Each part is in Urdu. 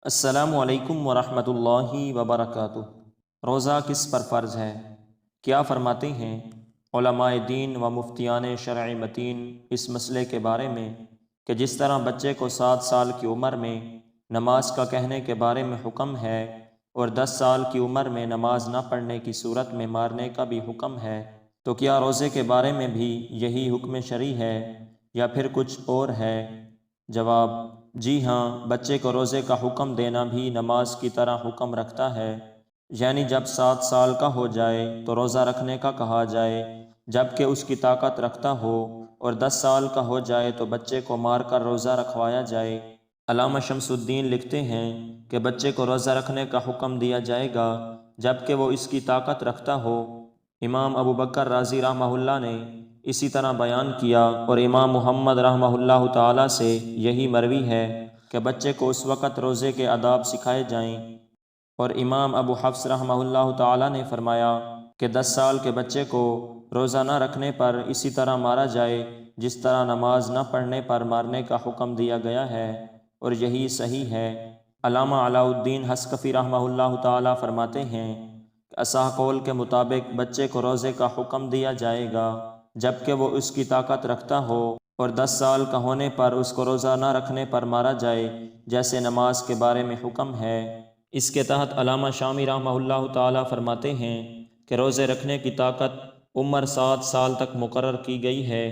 السلام علیکم ورحمۃ اللہ وبرکاتہ۔ روزہ کس پر فرض ہے؟ کیا فرماتے ہیں علماء دین و مفتیان شرع متین اس مسئلے کے بارے میں کہ جس طرح بچے کو 7 سال کی عمر میں نماز کا کہنے کے بارے میں حکم ہے اور 10 سال کی عمر میں نماز نہ پڑھنے کی صورت میں مارنے کا بھی حکم ہے، تو کیا روزے کے بارے میں بھی یہی حکم شرعی ہے یا پھر کچھ اور ہے؟ جواب: جی ہاں، بچے کو روزے کا حکم دینا بھی نماز کی طرح حکم رکھتا ہے، یعنی جب 7 سال کا ہو جائے تو روزہ رکھنے کا کہا جائے جب کہ اس کی طاقت رکھتا ہو، اور 10 سال کا ہو جائے تو بچے کو مار کر روزہ رکھوایا جائے۔ علامہ شمس الدین لکھتے ہیں کہ بچے کو روزہ رکھنے کا حکم دیا جائے گا جب کہ وہ اس کی طاقت رکھتا ہو۔ امام ابو بکر رازی رحمہ اللہ نے اسی طرح بیان کیا، اور امام محمد رحمہ اللہ تعالیٰ سے یہی مروی ہے کہ بچے کو اس وقت روزے کے آداب سکھائے جائیں، اور امام ابو حفص رحمہ اللہ تعالیٰ نے فرمایا کہ 10 سال کے بچے کو روزہ نہ رکھنے پر اسی طرح مارا جائے جس طرح نماز نہ پڑھنے پر مارنے کا حکم دیا گیا ہے، اور یہی صحیح ہے۔ علامہ علاء الدین حصکفی رحمہ اللہ تعالیٰ فرماتے ہیں کہ اصح قول کے مطابق بچے کو روزے کا حکم دیا جائے گا جب کہ وہ اس کی طاقت رکھتا ہو، اور 10 سال کا ہونے پر اس کو روزہ نہ رکھنے پر مارا جائے جیسے نماز کے بارے میں حکم ہے۔ اس کے تحت علامہ شامی رحمہ اللہ تعالیٰ فرماتے ہیں کہ روزے رکھنے کی طاقت عمر 7 سال تک مقرر کی گئی ہے،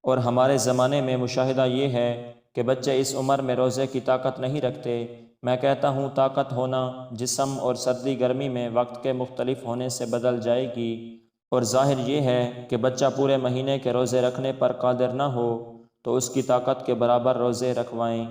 اور ہمارے زمانے میں مشاہدہ یہ ہے کہ بچے اس عمر میں روزے کی طاقت نہیں رکھتے۔ میں کہتا ہوں طاقت ہونا جسم اور سردی گرمی میں وقت کے مختلف ہونے سے بدل جائے گی، اور ظاہر یہ ہے کہ بچہ پورے مہینے کے روزے رکھنے پر قادر نہ ہو تو اس کی طاقت کے برابر روزے رکھوائیں۔